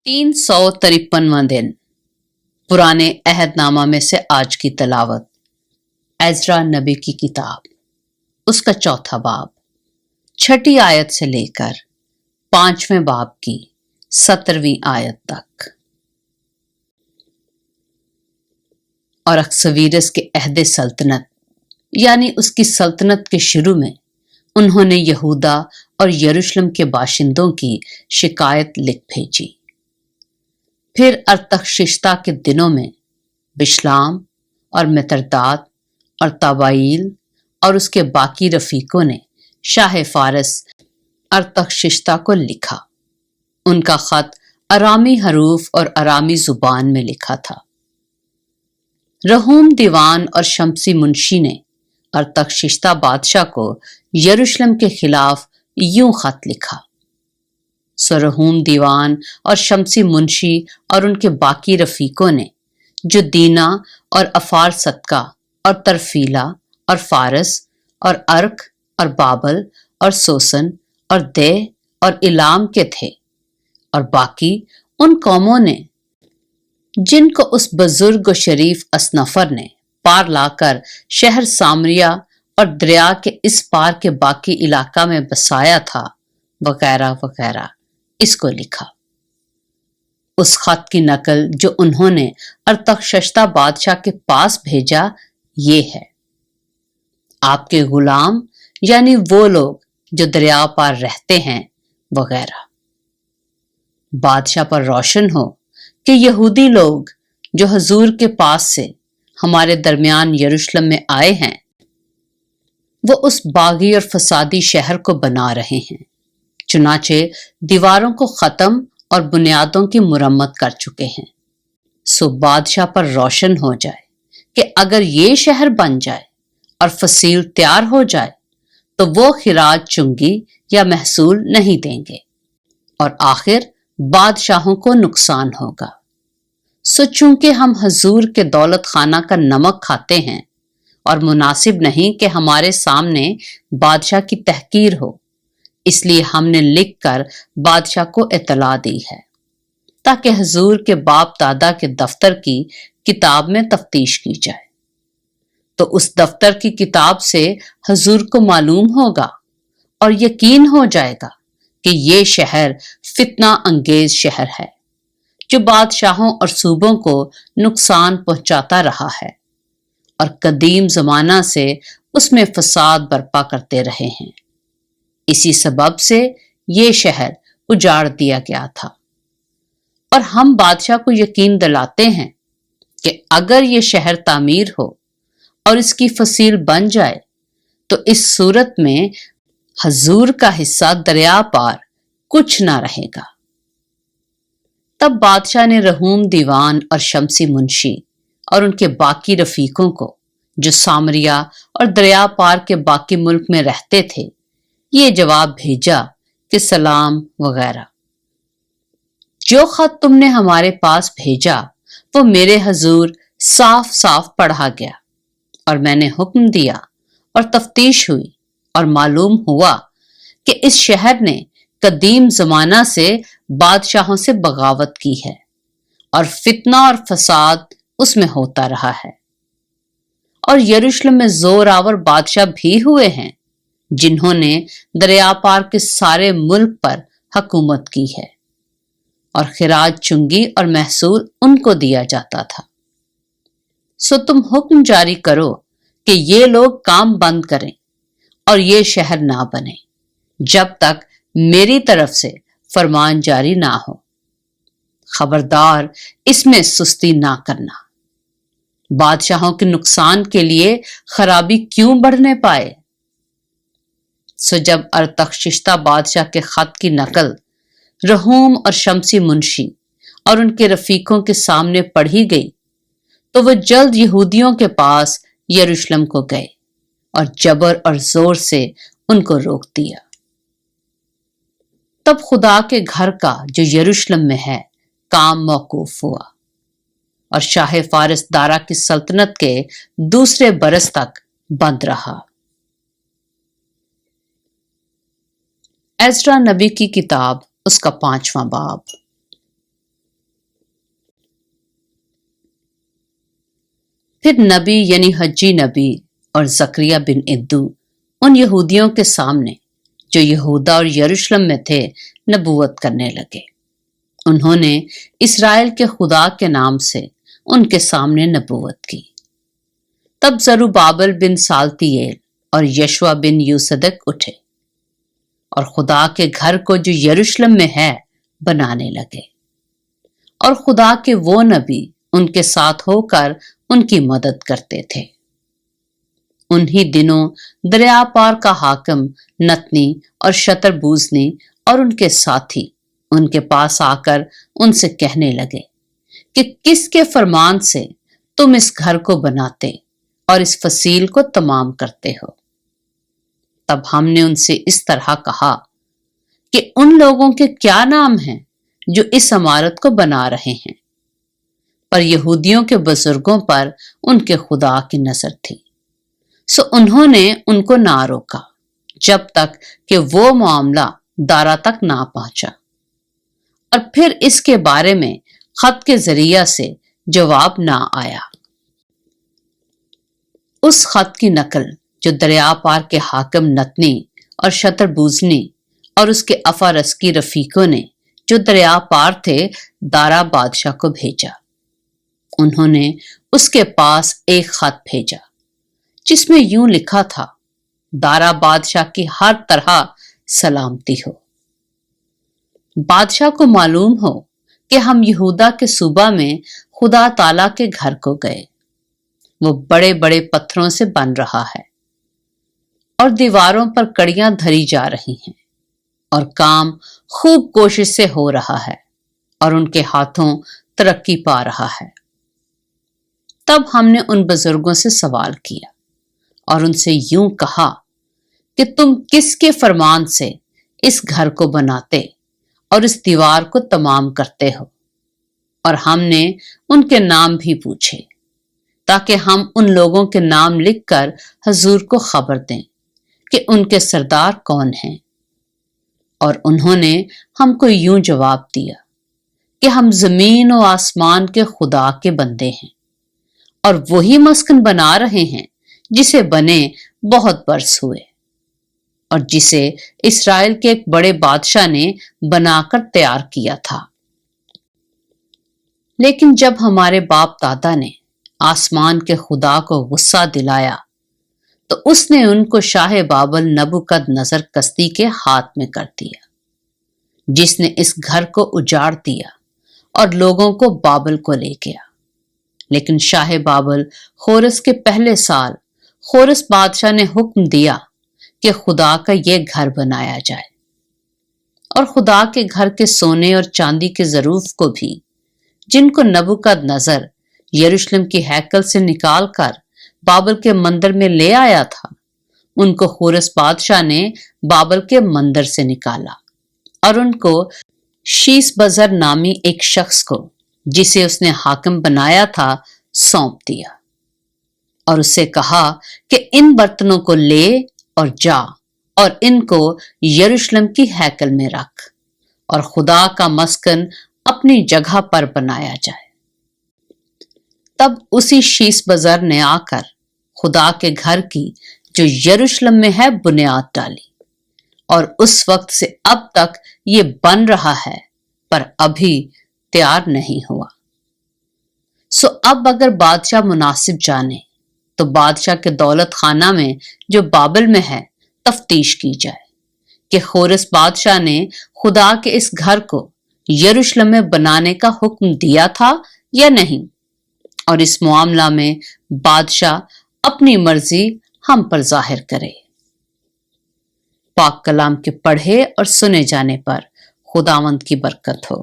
353वां दिन पुराने अहदनामा में से आज की तलावत एज़रा नबी की किताब, उसका चौथा बाब, छठी आयत से लेकर 5वें बाब की 17वीं आयत तक। और अक्सवीरस के अहद सल्तनत यानी उसकी सल्तनत के शुरू में उन्होंने यहूदा और यरूशलेम के बाशिंदों की शिकायत लिख भेजी। फिर अरतख्शिश्ता के दिनों में बिशलाम और मित्रदात और तबाईल और उसके बाकी रफीकों ने शाह फारस अरतख्शिश्ता को लिखा। उनका खत अरामी हरूफ और अरामी जुबान में लिखा था। रहूम दीवान और शमसी मुंशी ने अरतख्शिश्ता बादशाह को यरूशलेम के खिलाफ यूं खत लिखा। रहूम दीवान और शमसी मुंशी और उनके बाकी रफीकों ने जो दीना और अफार सदका और तरफीला और फारस और अर्क और बाबल और सोसन और दे और इलाम के थे, और बाकी उन कौमों ने जिनको उस बुजुर्ग और शरीफ असनफर ने पार लाकर शहर सामरिया और दरिया के इस पार के बाकी इलाका में बसाया था, वगैरह वगैरह, इसको लिखा। उस खत की नकल जो उन्होंने अरतख्शिश्ता बादशाह के पास भेजा ये है। आपके गुलाम यानी वो लोग जो दरिया पार रहते हैं, वगैरह। बादशाह पर रोशन हो कि यहूदी लोग जो हजूर के पास से हमारे दरमियान यरूशलेम में आए हैं, वो उस बागी और फसादी शहर को बना रहे हैं। चुनाचे दीवारों को खत्म और बुनियादों की मुरम्मत कर चुके हैं। सो बादशाह पर रोशन हो जाए कि अगर ये शहर बन जाए और फसील तैयार हो जाए तो वो खिराज चुंगी या महसूल नहीं देंगे और आखिर बादशाहों को नुकसान होगा। सो चूंकि हम हजूर के दौलत खाना का नमक खाते हैं और मुनासिब नहीं कि हमारे सामने बादशाह की तहकीर हो, इसलिए हमने लिखकर बादशाह को इतला दी है ताकि हजूर के बाप दादा के दफ्तर की किताब में तफ्तीश की जाए। तो उस दफ्तर की किताब से हजूर को मालूम होगा और यकीन हो जाएगा कि ये शहर फितना अंगेज शहर है जो बादशाहों और सूबों को नुकसान पहुंचाता रहा है और कदीम जमाना से उसमें फसाद बर्पा करते रहे हैं। इसी सबब से ये शहर उजाड़ दिया गया था। और हम बादशाह को यकीन दिलाते हैं कि अगर ये शहर तामीर हो और इसकी फसील बन जाए तो इस सूरत में हजूर का हिस्सा दरिया पार कुछ ना रहेगा। तब बादशाह ने रहूम दीवान और शमसी मुंशी और उनके बाकी रफीकों को जो सामरिया और दरिया पार के बाकी मुल्क में रहते थे ये जवाब भेजा कि सलाम वगैरह। जो खत तुमने हमारे पास भेजा वो मेरे हजूर साफ साफ पढ़ा गया और मैंने हुक्म दिया और तफ्तीश हुई और मालूम हुआ कि इस शहर ने कदीम जमाना से बादशाहों से बगावत की है और फितना और फसाद उसमें होता रहा है। और यरूशलेम में जोरावर बादशाह भी हुए हैं जिन्होंने दरिया पार के सारे मुल्क पर हुकूमत की है और खिराज चुंगी और महसूल उनको दिया जाता था। सो तुम हुक्म जारी करो कि ये लोग काम बंद करें और ये शहर ना बने जब तक मेरी तरफ से फरमान जारी ना हो। खबरदार इसमें सुस्ती ना करना। बादशाहों के नुकसान के लिए खराबी क्यों बढ़ने पाए। सो जब अरतख्शिश्ता बादशाह के खत की नकल रहूम और शमसी मुंशी और उनके रफीकों के सामने पढ़ी गई तो वो जल्द यहूदियों के पास यरूशलेम को गए और जबर और जोर से उनको रोक दिया। तब खुदा के घर का जो यरूशलेम में है काम मौकूफ हुआ और शाह फारस दारा की सल्तनत के दूसरे बरस तक बंद रहा। एज़रा नबी की किताब, उसका 5वां बाब। फिर नबी यानी हज्जी नबी और जकरिया बिन इद्दू उन यहूदियों के सामने जो यहूदा और यरूशलेम में थे नबूवत करने लगे। उन्होंने इस्राएल के खुदा के नाम से उनके सामने नबूवत की। तब जरुब्बाबिल बिन सालतियेल और यशवा बिन यूसदक उठे और खुदा के घर को जो यरूशलेम में है बनाने लगे, और खुदा के वो नबी उनके साथ होकर उनकी मदद करते थे। उन्हीं दिनों दरिया पार का हाकिम नतनी और शतरबूजनी और उनके साथी उनके पास आकर उनसे कहने लगे कि किसके फरमान से तुम इस घर को बनाते और इस फसील को तमाम करते हो। तब हमने उनसे इस तरह कहा कि उन लोगों के क्या नाम हैं जो इस इमारत को बना रहे हैं। पर यहूदियों के बुजुर्गों पर उनके खुदा की नजर थी, सो उन्होंने उनको ना रोका जब तक कि वो मामला दारा तक ना पहुंचा। और फिर इसके बारे में खत के जरिया से जवाब ना आया। उस खत की नकल जो दरिया पार के हाकिम नतनी और शतरबूजनी और उसके अफारस की रफीकों ने जो दरिया पार थे दारा बादशाह को भेजा। उन्होंने उसके पास एक खत भेजा जिसमें यूं लिखा था, दारा बादशाह की हर तरह सलामती हो। बादशाह को मालूम हो कि हम यहूदा के सूबा में खुदा ताला के घर को गए। वो बड़े बड़े पत्थरों से बन रहा है और दीवारों पर कड़ियां धरी जा रही हैं और काम खूब कोशिश से हो रहा है और उनके हाथों तरक्की पा रहा है। तब हमने उन बुजुर्गों से सवाल किया और उनसे यूं कहा कि तुम किसके फरमान से इस घर को बनाते और इस दीवार को तमाम करते हो। और हमने उनके नाम भी पूछे ताकि हम उन लोगों के नाम लिखकर हजूर को खबर दें कि उनके सरदार कौन हैं। और उन्होंने हमको यूं जवाब दिया कि हम जमीन और आसमान के खुदा के बंदे हैं और वही मस्कन बना रहे हैं जिसे बने बहुत बरस हुए और जिसे इस्राएल के एक बड़े बादशाह ने बनाकर तैयार किया था। लेकिन जब हमारे बाप दादा ने आसमान के खुदा को गुस्सा दिलाया तो उसने उनको शाह बाबल नबूकदनजर कसदी के हाथ में कर दिया, जिसने इस घर को उजाड़ दिया और लोगों को बाबल को ले गया। लेकिन शाह बाबल खोरस के पहले साल खोरस बादशाह ने हुक्म दिया कि खुदा का यह घर बनाया जाए और खुदा के घर के सोने और चांदी के ज़रूफ को भी, जिनको नबूकदनजर यरूशलेम की हैकल से निकाल कर बाबल के मंदिर में ले आया था, उनको खोरस बादशाह ने बाबल के मंदिर से निकाला और उनको शीशबजर नामी एक शख्स को, जिसे उसने हाकिम बनाया था, सौंप दिया और उससे कहा कि इन बर्तनों को ले और जा और इनको यरूशलेम की हैकल में रख और खुदा का मस्कन अपनी जगह पर बनाया जाए। तब उसी शीशबजर ने आकर खुदा के घर की जो यरूशलेम में है बुनियाद डाली और उस वक्त से अब तक ये बन रहा है, पर अभी तैयार नहीं हुआ। सो अब अगर बादशाह मुनासिब जाने तो बादशाह के दौलत खाना में जो बाबल में है तफ्तीश की जाए कि खोरस बादशाह ने खुदा के इस घर को यरूशलेम में बनाने का हुक्म दिया था या नहीं, और इस मामला में बादशाह अपनी मर्जी हम पर जाहिर करे। पाक कलाम के पढ़े और सुने जाने पर खुदावंद की बरकत हो।